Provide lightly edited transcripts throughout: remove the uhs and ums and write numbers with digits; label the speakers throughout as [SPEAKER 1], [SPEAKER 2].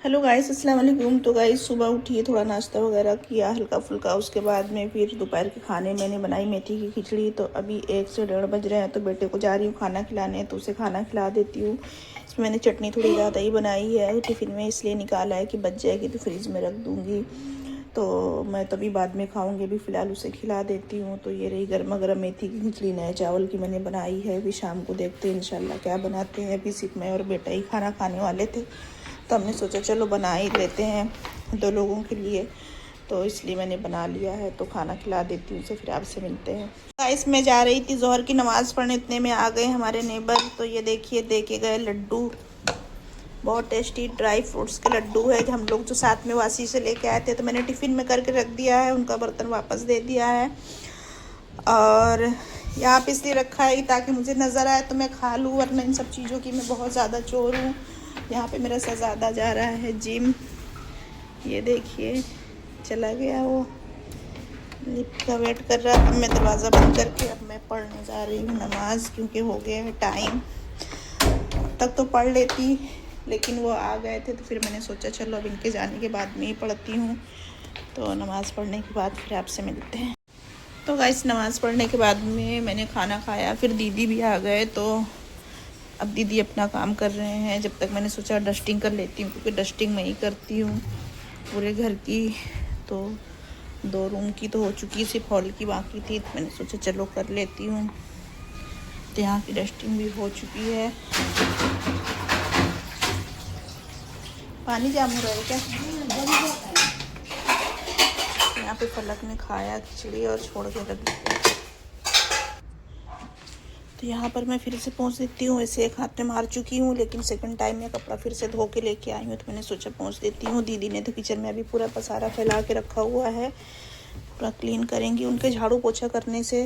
[SPEAKER 1] Hello guys, अस्सलाम वालेकुम। तो गाइस सुबह उठी, थोड़ा नाश्ता वगैरह किया हल्का फुल्का। उसके बाद में फिर दोपहर के खाने मैंने बनाई मेथी की खिचड़ी। तो अभी 1 से 1:30 बज रहे हैं, तो बेटे को जा रही हूँ खाना खिलाने, तो उसे खाना खिला देती हूँ। इसमें मैंने चटनी थोड़ी ज़्यादा ही बनाई है, टिफ़िन में इसलिए निकाला है कि बच जाएगी तो फ्रिज में रख दूँगी। तो मैं तभी बाद में खाऊंगी, अभी फ़िलहाल उसे खिला देती हूँ। तो ये रही गर्मा गर्म मेथी की खिचड़ी नए चावल की मैंने बनाई है। अभी शाम को देखते हैं इंशाल्लाह क्या बनाते हैं। अभी सिर्फ मैं और बेटा ही खाना खाने वाले थे, तो हमने सोचा चलो बना ही लेते हैं 2 लोगों के लिए, तो इसलिए मैंने बना लिया है। तो खाना खिला देती हूँ उसे, फिर आपसे मिलते हैं। गाइस मैं जा रही थी ज़ोहर की नमाज़ पढ़ने, इतने में आ गए हमारे नेबर। तो ये देखिए दे के गए लड्डू, बहुत टेस्टी ड्राई फ्रूट्स के लड्डू है, जो हम लोग जो साथ में वासी से लेके आए थे। तो मैंने टिफ़िन में करके रख दिया है, उनका बर्तन वापस दे दिया है। और यहाँ पे इसलिए रखा है ताकि मुझे नज़र आए तो मैं खा लूँ, वरना इन सब चीज़ों की मैं बहुत ज़्यादा चोर हूँ। यहाँ पे मेरा शहज़ादा जा रहा है जिम, ये देखिए चला गया वो, लिफ्ट का वेट कर रहा है। अब मैं दरवाज़ा बंद करके अब मैं पढ़ने जा रही हूँ नमाज़, क्योंकि हो गया है टाइम। तक तो पढ़ लेती, लेकिन वो आ गए थे तो फिर मैंने सोचा चलो अब इनके जाने के बाद में ही पढ़ती हूँ। तो नमाज़ पढ़ने के बाद फिर आपसे मिलते हैं। तो गाइस नमाज़ पढ़ने के बाद में मैंने खाना खाया, फिर दीदी भी आ गए। तो अब दीदी अपना काम कर रहे हैं, जब तक मैंने सोचा डस्टिंग कर लेती हूँ, क्योंकि डस्टिंग मैं ही करती हूँ पूरे घर की। तो 2 रूम की तो हो चुकी, सिर्फ हॉल की बाकी थी, तो मैंने सोचा चलो कर लेती हूँ। तो यहाँ की डस्टिंग भी हो चुकी है। पानी जाम हो रहा है क्या? यहाँ पे फलक ने खाया खिचड़ी और छोड़ के रख दिया। तो यहाँ पर मैं फिर से पहुँच देती हूँ। वैसे एक हाथ में मार चुकी हूँ, लेकिन सेकंड टाइम में कपड़ा फिर से धो के लेके आई हूँ, तो मैंने सोचा पहुँच देती हूँ। दीदी ने तो किचन में अभी पूरा पसारा फैला के रखा हुआ है, पूरा क्लीन करेंगी। उनके झाड़ू पोछा करने से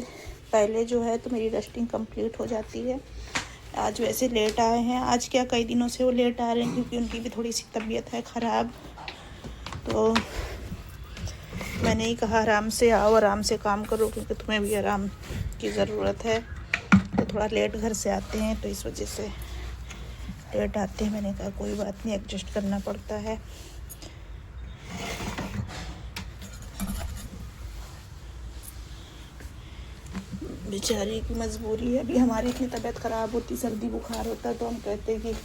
[SPEAKER 1] पहले जो है तो मेरी डस्टिंग कंप्लीट हो जाती है। आज वैसे लेट आए हैं, आज क्या कई दिनों से वो लेट आ रहे हैं, क्योंकि उनकी भी थोड़ी सी तबीयत है ख़राब। तो मैंने ही कहा आराम से आओ, आराम से काम करो, क्योंकि तुम्हें भी आराम की ज़रूरत है। तो थोड़ा लेट घर से आते हैं, तो इस वजह से लेट आते हैं। मैंने कहा कोई बात नहीं, एडजस्ट करना पड़ता है। बेचारी की मजबूरी है। अभी हमारी इतनी तबीयत ख़राब होती, सर्दी बुखार होता, तो हम कहते कि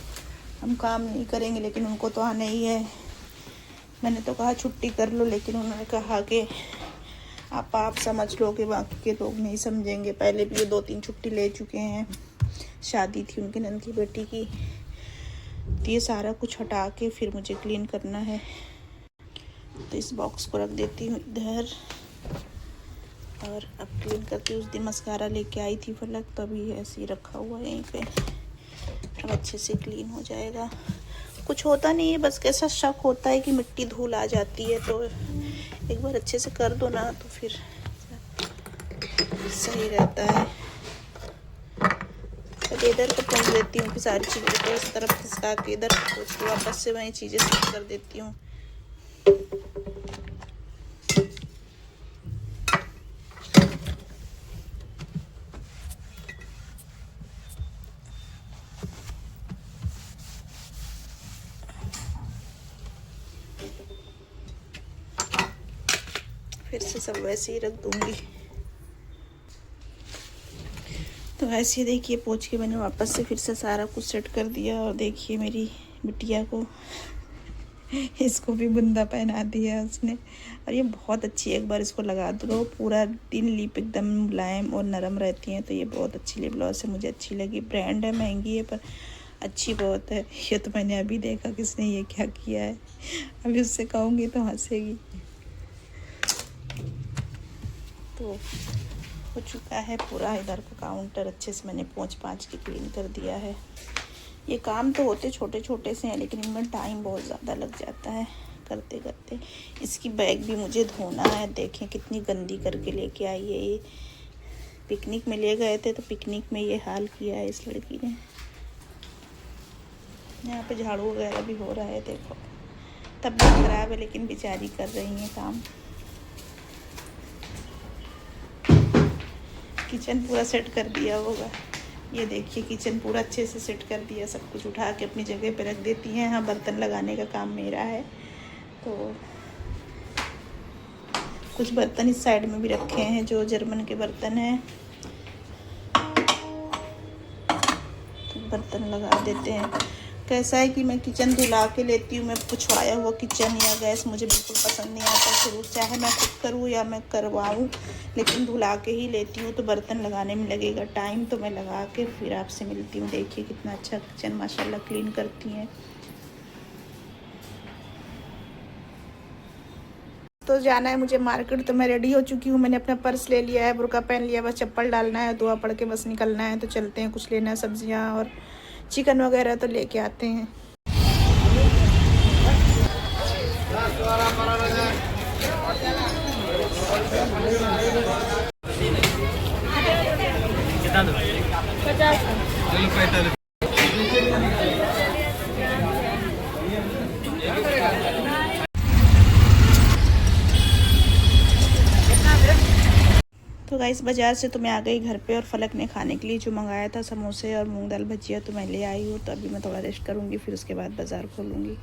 [SPEAKER 1] हम काम नहीं करेंगे, लेकिन उनको तो आना ही है। मैंने तो कहा छुट्टी कर लो, लेकिन उन्होंने कहा कि आप समझ लो कि बाकी के लोग नहीं समझेंगे। पहले भी ये 2-3 छुट्टी ले चुके हैं, शादी थी उनकी नंद की बेटी की। तो ये सारा कुछ हटा के फिर मुझे क्लीन करना है। तो इस बॉक्स को रख देती हूँ इधर, और अब क्लीन करके उस दिन मस्कारा लेके आई थी फलक, तभी ऐसे ही रखा हुआ है यहीं पे। अब अच्छे से क्लीन हो जाएगा। कुछ होता नहीं है, बस कैसा शक होता है कि मिट्टी धूल आ जाती है, तो एक बार अच्छे से कर दो ना तो फिर सही रहता है। अब इधर को पोंछ देती हूँ कि सारी चीज़ें को इस तरफ खिसका के इधर पोंछ के वापस से वही चीज़ें सेट कर देती हूँ। फिर से सब वैसे ही रख दूँगी। तो ऐसे देखिए पोंछ के मैंने वापस से फिर से सारा कुछ सेट कर दिया। और देखिए मेरी बिटिया को इसको भी बुंदा पहना दिया उसने। और ये बहुत अच्छी है, एक बार इसको लगा दो पूरा दिन लिप एकदम मुलायम और नरम रहती हैं। तो ये बहुत अच्छी लिप ग्लॉस है, मुझे अच्छी लगी। ब्रांड है, महंगी है, पर अच्छी बहुत है। ये तो मैंने अभी देखा किसने ये क्या किया है, अभी उससे कहूँगी तो हंसेगी। तो हो चुका है पूरा इधर का काउंटर, अच्छे से मैंने पोंछ पाँच के क्लीन कर दिया है। ये काम तो होते छोटे छोटे से हैं, लेकिन इनमें टाइम बहुत ज़्यादा लग जाता है करते करते। इसकी बैग भी मुझे धोना है, देखें कितनी गंदी करके लेके आई है ये। पिकनिक में ले गए थे तो पिकनिक में ये हाल किया है इस लड़की ने। यहाँ पे झाड़ू वगैरह भी हो रहा है, देखो तबीयत खराब है लेकिन बेचारी कर रही हैं काम। किचन पूरा सेट कर दिया होगा, ये देखिए किचन पूरा अच्छे से सेट कर दिया, सब कुछ उठा के अपनी जगह पे रख देती हैं। हाँ, बर्तन लगाने का काम मेरा है। तो कुछ बर्तन इस साइड में भी रखे हैं जो जर्मन के बर्तन हैं, तो बर्तन लगा देते हैं। कैसा है कि मैं किचन धुला के लेती हूँ। मैं पुछवाया हुआ किचन या गैस मुझे बिल्कुल पसंद नहीं आता शुरू, चाहे मैं खुद करूँ या मैं करवाऊँ, लेकिन धुला के ही लेती हूँ। तो बर्तन लगाने में लगेगा टाइम, तो मैं लगा के फिर आपसे मिलती हूँ। देखिए कितना अच्छा किचन माशाल्लाह क्लीन करती हैं। तो जाना है मुझे मार्केट, तो मैं रेडी हो चुकी हूँ। मैंने अपना पर्स ले लिया है, बुर्का पहन लिया, बस चप्पल डालना है, दुआ पढ़ के बस निकलना है। तो चलते हैं, कुछ लेना है, सब्जियाँ और चिकन वगैरह तो लेके आते हैं। तो गाइस बाज़ार से तो मैं आ गई घर पे, और फलक ने खाने के लिए जो मंगाया था समोसे और मूंग दाल भजिया तो मैं ले आई हूँ। तो अभी मैं थोड़ा रेस्ट करूँगी, फिर उसके बाद बाज़ार खोलूँगी।